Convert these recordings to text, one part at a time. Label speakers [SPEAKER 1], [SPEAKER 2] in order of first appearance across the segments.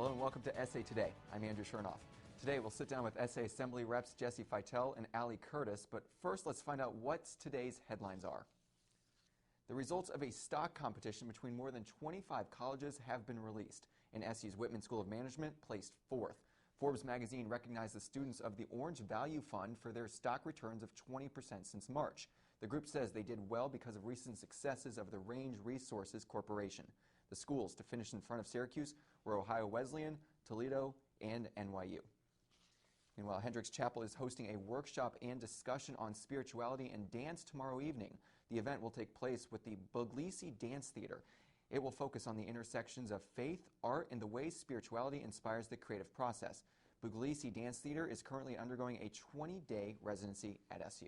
[SPEAKER 1] Hello and welcome to SA Today. I'm Andrew Chernoff. Today we'll sit down with SA Assembly Reps Jesse Feitel and Allie Curtis, but first let's find out what today's headlines are. The results of a stock competition between more than 25 colleges have been released, and SU's Whitman School of Management placed fourth. Forbes magazine recognized the students of the Orange Value Fund for their stock returns of 20% since March. The group says they did well because of recent successes of the Range Resources Corporation. The schools to finish in front of Syracuse were Ohio Wesleyan, Toledo, and NYU. Meanwhile, Hendricks Chapel is hosting a workshop and discussion on spirituality and dance tomorrow evening. The event will take place with the Buglisi Dance Theater. It will focus on the intersections of faith, art, and the ways spirituality inspires the creative process. Buglisi Dance Theater is currently undergoing a 20-day residency at SU.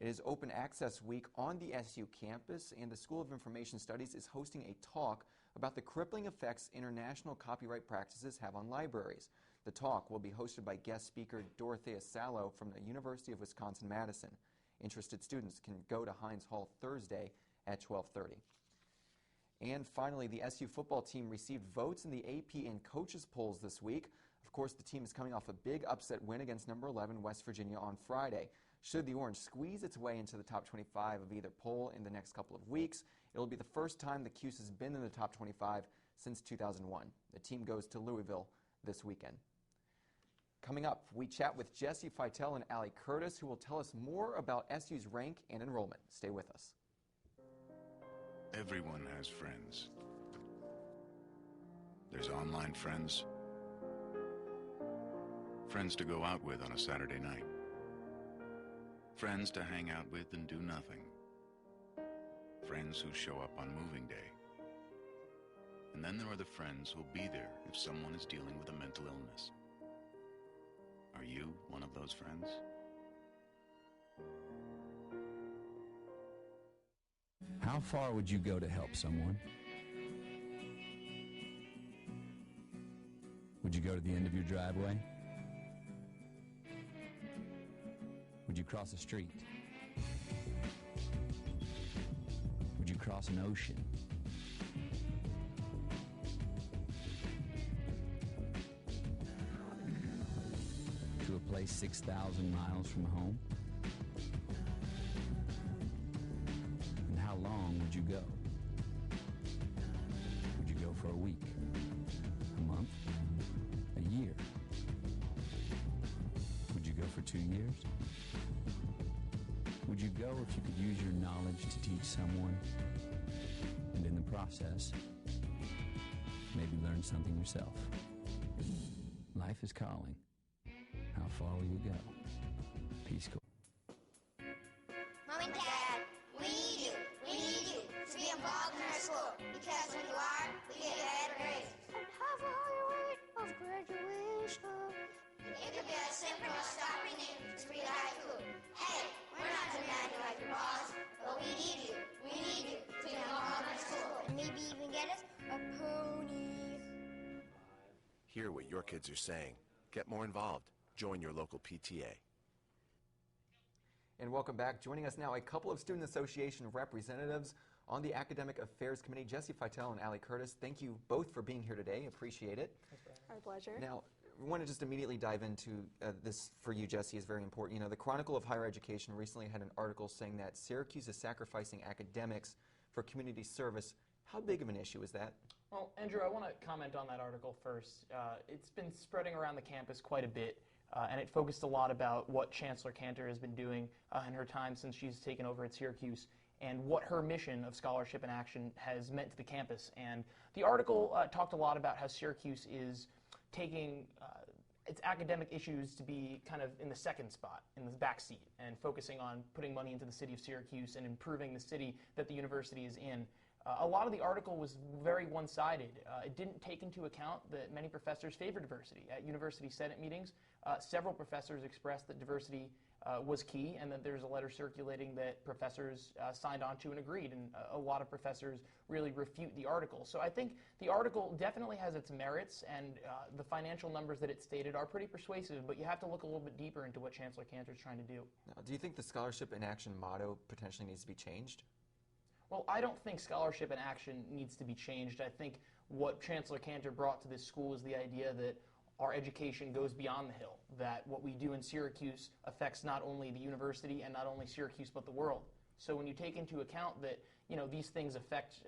[SPEAKER 1] It is Open Access Week on the SU campus, and the School of Information Studies is hosting a talk about the crippling effects international copyright practices have on libraries. The talk will be hosted by guest speaker Dorothea Salo from the University of Wisconsin-Madison. Interested students can go to Heinz Hall Thursday at 12:30. And finally, the SU football team received votes in the AP and coaches polls this week. Of course, the team is coming off a big upset win against number 11 West Virginia on Friday. Should the Orange squeeze its way into the top 25 of either poll in the next couple of weeks, it will be the first time the Cuse has been in the top 25 since 2001. The team goes to Louisville this weekend. Coming up, we chat with Jesse Feitel and Allie Curtis, who will tell us more about SU's rank and enrollment. Stay with us.
[SPEAKER 2] Everyone has friends. There's online friends, friends to go out with on a Saturday night, friends to hang out with and do nothing, friends who show up on moving day. And then there are the friends who'll be there if someone is dealing with a mental illness. Are you one of those friends?
[SPEAKER 3] How far would you go to help someone? Would you go to the end of your driveway? Would you cross a street? Would you cross an ocean? To a place 6,000 miles from home? And how long would you go? Would you go for a week? A month? A year? Would you go for 2 years? Would you go if you could use your knowledge to teach someone, and in the process, maybe learn something yourself? Life is calling. How far will you go? Peace Corps.
[SPEAKER 4] Mom and Dad, we need you to be involved in our school, because when you are, we get better grades. And have a higher rate of graduation. It could be as simple as stopping in to read high school. Hey, we're not demanding like your boss, but we need you to be involved in our school. And maybe even get us a pony.
[SPEAKER 5] Hear what your kids are saying. Get more involved. Join your local PTA.
[SPEAKER 1] And welcome back. Joining us now, a couple of Student Association representatives on the Academic Affairs Committee, Jesse Feitel and Allie Curtis. Thank you both for being here today. Appreciate it.
[SPEAKER 6] Our pleasure.
[SPEAKER 1] Now, we want to just immediately dive into this for you, Jesse, is very important. You know, the Chronicle of Higher Education recently had an article saying that Syracuse is sacrificing academics for community service. How big of an issue is that?
[SPEAKER 7] Well, Andrew, I want to comment on that article first. It's been spreading around the campus quite a bit, and it focused a lot about what Chancellor Cantor has been doing in her time since she's taken over at Syracuse, and what her mission of scholarship and action has meant to the campus. And the article talked a lot about how Syracuse is taking its academic issues to be kind of in the second spot, in the back seat, and focusing on putting money into the city of Syracuse and improving the city that the university is in. A lot of the article was very one-sided. It didn't take into account that many professors favor diversity. At university senate meetings, several professors expressed that diversity was key, and that there's a letter circulating that professors signed on to and agreed, and a lot of professors really refute the article. So I think the article definitely has its merits, and the financial numbers that it stated are pretty persuasive, but you have to look a little bit deeper into what Chancellor Cantor is trying to do.
[SPEAKER 1] Now, do you think the Scholarship in Action motto potentially needs to be changed?
[SPEAKER 7] Well, I don't think scholarship and action needs to be changed. I think what Chancellor Cantor brought to this school is the idea that our education goes beyond the hill, that what we do in Syracuse affects not only the university and not only Syracuse but the world. So when you take into account that these things affect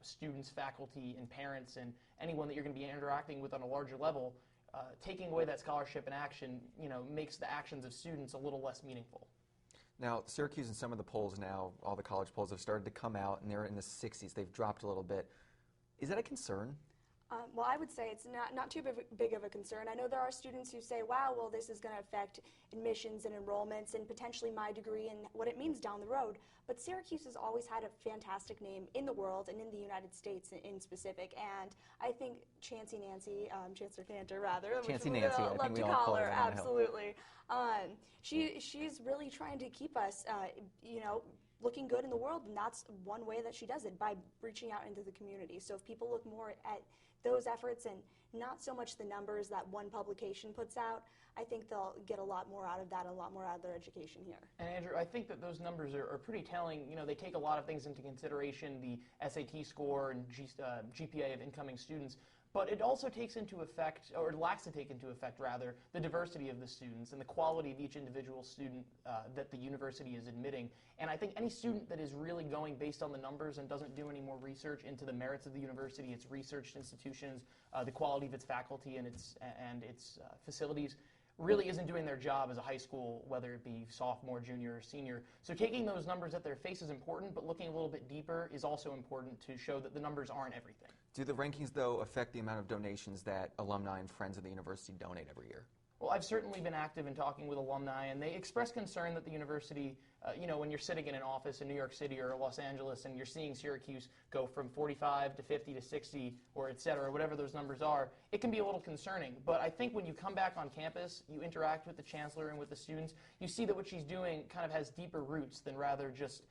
[SPEAKER 7] students, faculty, and parents, and anyone that you're going to be interacting with on a larger level, taking away that scholarship and action makes the actions of students a little less meaningful.
[SPEAKER 1] Now, Syracuse and some of the polls now, all the college polls have started to come out, and they're in the 60s. They've dropped a little bit. Is that a concern?
[SPEAKER 6] Well, I would say it's not too big of a concern. I know there are students who say, wow, well, this is going to affect admissions and enrollments and potentially my degree and what it means down the road. But Syracuse has always had a fantastic name in the world and in the United States in specific. And I think Chancellor Cantor, rather.
[SPEAKER 1] Chancey Nancy, I
[SPEAKER 6] love
[SPEAKER 1] think we
[SPEAKER 6] to
[SPEAKER 1] all
[SPEAKER 6] call
[SPEAKER 1] call
[SPEAKER 6] her,
[SPEAKER 1] her.
[SPEAKER 6] absolutely. She's really trying to keep us, looking good in the world, and that's one way that she does it, by reaching out into the community. So if people look more at those efforts and not so much the numbers that one publication puts out, I think they'll get a lot more out of that, a lot more out of their education here.
[SPEAKER 7] And Andrew, I think that those numbers are pretty telling. They take a lot of things into consideration, the SAT score and GPA of incoming students, but it also takes into effect, or lacks to take into effect rather, the diversity of the students and the quality of each individual student that the university is admitting. And I think any student that is really going based on the numbers and doesn't do any more research into the merits of the university, its research institutions, the quality of its faculty and its facilities, really isn't doing their job as a high school, whether it be sophomore, junior, or senior. So taking those numbers at their face is important, but looking a little bit deeper is also important to show that the numbers aren't everything.
[SPEAKER 1] Do the rankings, though, affect the amount of donations that alumni and friends of the university donate every year?
[SPEAKER 7] Well, I've certainly been active in talking with alumni, and they express concern that the university, when you're sitting in an office in New York City or Los Angeles and you're seeing Syracuse go from 45 to 50 to 60 or et cetera, whatever those numbers are, it can be a little concerning. But I think when you come back on campus, you interact with the chancellor and with the students, you see that what she's doing kind of has deeper roots than rather just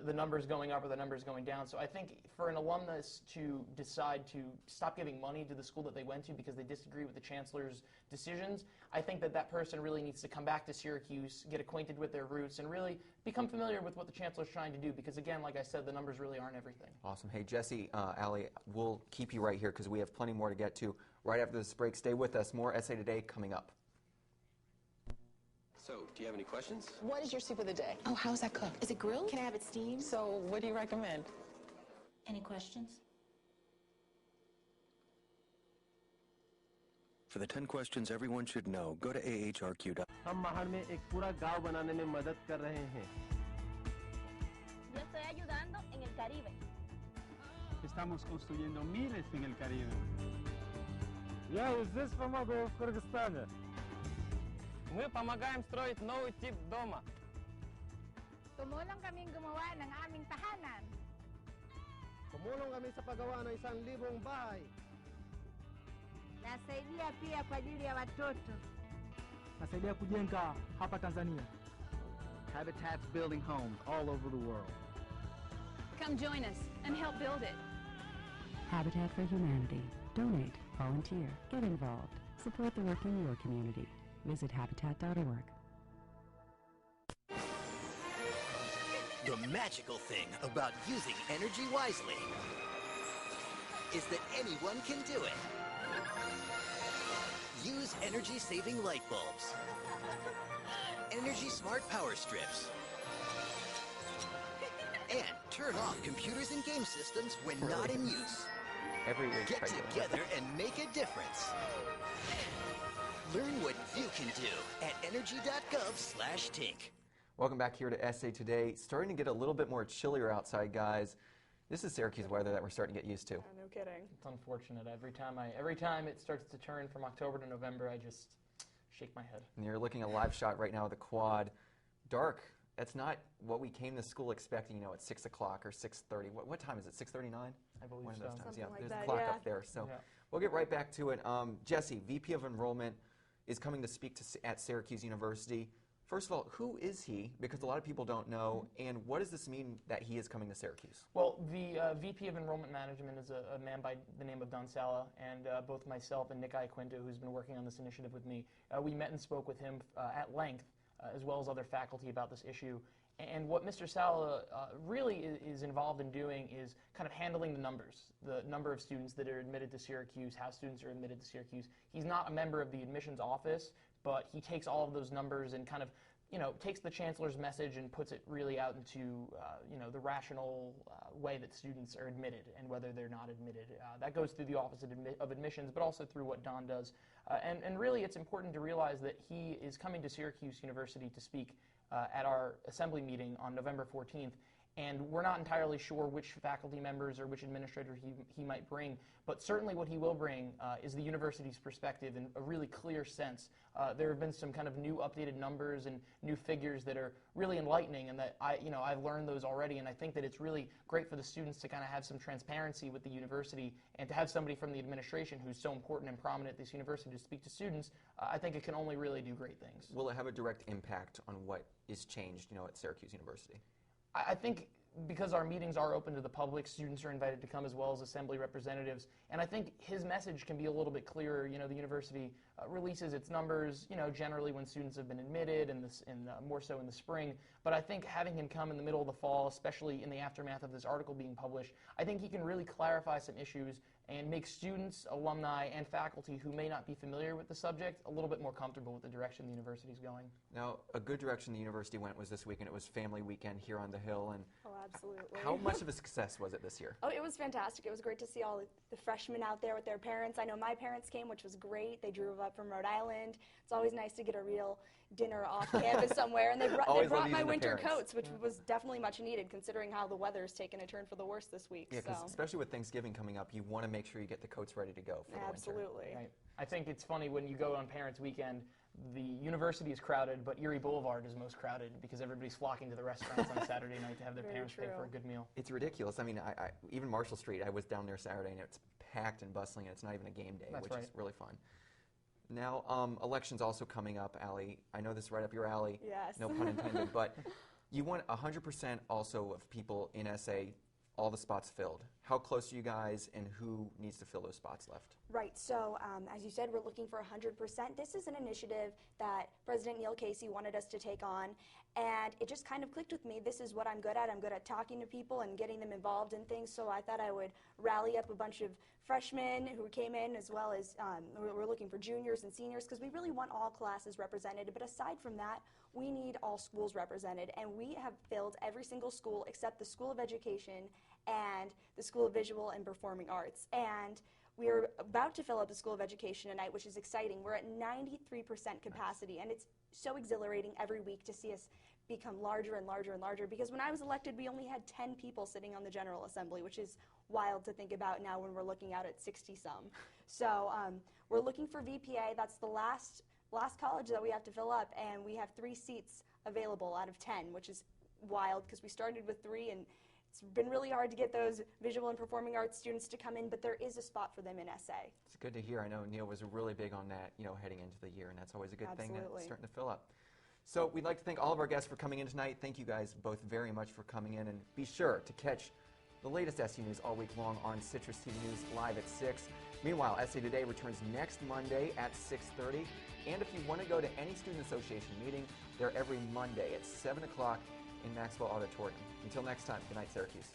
[SPEAKER 7] the numbers going up or the numbers going down. So I think for an alumnus to decide to stop giving money to the school that they went to because they disagree with the chancellor's decisions, I think that person really needs to come back to Syracuse, get acquainted with their roots, and really become familiar with what the chancellor's trying to do, because again, like I said, the numbers really aren't everything.
[SPEAKER 1] Awesome. Hey, Jesse, Allie, we'll keep you right here because we have plenty more to get to right after this break. Stay with us. More Essay Today coming up.
[SPEAKER 8] So, do you have any questions?
[SPEAKER 9] What is your soup of the day?
[SPEAKER 10] Oh, how's that cooked?
[SPEAKER 9] Is it grilled?
[SPEAKER 10] Can I have it steamed?
[SPEAKER 9] So, what do you recommend?
[SPEAKER 10] Any questions?
[SPEAKER 5] For the 10 questions everyone should know, go to ahrq.com.
[SPEAKER 11] हम महाड़ में एक पूरा गांव बनाने में मदद कर रहे हैं.
[SPEAKER 4] Yo estoy ayudando en el Caribe.
[SPEAKER 11] Estamos construyendo miles en el Caribe. Я здесь помогу в Кыргызстане.
[SPEAKER 9] Мы помогаем строить новый тип дома.
[SPEAKER 4] Tumulong kaming gumawa ng aming tahanan.
[SPEAKER 11] Tumulong kami sa paggawa ng 1,000 bahay.
[SPEAKER 4] Nasaidia pia kwa ajili ya watoto.
[SPEAKER 11] Nasaidia kujenga hapa Tanzania. Habitat's building homes all over the world.
[SPEAKER 12] Come join us and help build it.
[SPEAKER 13] Habitat for Humanity. Donate, volunteer, get involved. Support the work in your community. Visit habitat.org.
[SPEAKER 14] The magical thing about using energy wisely is that anyone can do it. Use energy-saving light bulbs, energy smart power strips, and turn off computers and game systems when not in use. Get together and make a difference. Learn what you can do at energy.gov/tink.
[SPEAKER 1] Welcome back here to Essay Today. Starting to get a little bit more chillier outside, guys. This is Syracuse weather that we're starting to get used to.
[SPEAKER 6] Yeah, no kidding.
[SPEAKER 7] It's unfortunate. Every time it starts to turn from October to November, I just shake my head.
[SPEAKER 1] And you're looking at a live shot right now of the quad. Dark. That's not what we came to school expecting, at 6 o'clock or 6:30. What time is it, 6:39?
[SPEAKER 7] I believe
[SPEAKER 1] One of
[SPEAKER 7] so.
[SPEAKER 1] those times,
[SPEAKER 6] Something
[SPEAKER 1] yeah.
[SPEAKER 6] like
[SPEAKER 1] There's
[SPEAKER 6] that,
[SPEAKER 1] a clock
[SPEAKER 6] yeah.
[SPEAKER 1] up there. So
[SPEAKER 7] Yeah.
[SPEAKER 1] we'll get right back to it. Jesse, VP of Enrollment, is coming to speak at Syracuse University. First of all, who is he? Because a lot of people don't know. And what does this mean that he is coming to Syracuse?
[SPEAKER 7] Well, the VP of Enrollment Management is a man by the name of Don Sala, and both myself and Nick Iaquinto, who's been working on this initiative with me, we met and spoke with him at length as well as other faculty about this issue. And what Mr. Sala really is involved in doing is kind of handling the number of students that are admitted to Syracuse, how students are admitted to Syracuse. He's not a member of the admissions office, but he takes all of those numbers and kind of, takes the chancellor's message and puts it really out into, the rational way that students are admitted and whether they're not admitted. That goes through the Office of Admissions, but also through what Don does. And really, it's important to realize that he is coming to Syracuse University to speak at our assembly meeting on November 14th, and we're not entirely sure which faculty members or which administrator he might bring, but certainly what he will bring is the university's perspective in a really clear sense. There have been some kind of new updated numbers and new figures that are really enlightening, and that I've learned those already, and I think that it's really great for the students to kind of have some transparency with the university, and to have somebody from the administration who's so important and prominent at this university to speak to students. I think it can only really do great things.
[SPEAKER 1] Will it have a direct impact on what is changed, at Syracuse University?
[SPEAKER 7] I think because our meetings are open to the public, students are invited to come as well as assembly representatives, and I think his message can be a little bit clearer. The university releases its numbers, generally when students have been admitted, and more so in the spring. But I think having him come in the middle of the fall, especially in the aftermath of this article being published, I think he can really clarify some issues and make students, alumni, and faculty who may not be familiar with the subject a little bit more comfortable with the direction the university is going.
[SPEAKER 1] Now, a good direction the university went was this weekend. It was Family Weekend here on the Hill. And
[SPEAKER 6] oh, absolutely.
[SPEAKER 1] How much of a success was it this year?
[SPEAKER 6] Oh, it was fantastic. It was great to see all the freshmen out there with their parents. I know my parents came, which was great. They drove up from Rhode Island. It's always nice to get a real dinner off campus somewhere. And they brought my winter coats, which was definitely much needed considering how the weather's taken a turn for the worse this week.
[SPEAKER 1] Yeah, because especially with Thanksgiving coming up, you want to make sure you get the coats ready to go for the winter.
[SPEAKER 6] Absolutely.
[SPEAKER 7] Right. I think it's funny when you go on Parents' Weekend, the university is crowded, but Erie Boulevard is most crowded because everybody's flocking to the restaurants on Saturday night to have their parents pay for a good meal.
[SPEAKER 1] It's ridiculous. I mean, even Marshall Street, I was down there Saturday, and it's packed and bustling, and it's not even a game day, which is really fun. Now, elections also coming up, Allie. I know this is right up your alley.
[SPEAKER 6] Yes.
[SPEAKER 1] No pun intended, but you want 100% also of people in SA, all the spots filled. How close are you guys, and who needs to fill those spots left?
[SPEAKER 6] Right, so as you said, we're looking for 100%. This is an initiative that President Neil Casey wanted us to take on, and it just kind of clicked with me. This is what I'm good at. I'm good at talking to people and getting them involved in things, so I thought I would rally up a bunch of freshmen who came in, as well as we're looking for juniors and seniors, because we really want all classes represented. But aside from that, we need all schools represented, and we have filled every single school except the School of Education and the School of Visual and Performing Arts. And we're about to fill up the School of Education tonight, which is exciting. We're at 93% capacity, and it's so exhilarating every week to see us become larger and larger and larger, because when I was elected, we only had 10 people sitting on the General Assembly, which is wild to think about now when we're looking out at 60-some. So we're looking for VPA. That's the last college that we have to fill up, and we have 3 seats available out of 10, which is wild because we started with 3, and it's been really hard to get those visual and performing arts students to come in, but there is a spot for them in SA.
[SPEAKER 1] It's good to hear. I know Neil was really big on that, heading into the year, and that's always a good thing that's starting to fill up. So we'd like to thank all of our guests for coming in tonight. Thank you guys both very much for coming in, and be sure to catch the latest SU News all week long on Citrus TV News live at 6. Meanwhile, SA Today returns next Monday at 6:30, and if you want to go to any Student Association meeting, they're every Monday at 7 o'clock in Maxwell Auditorium. Until next time, good night, Syracuse.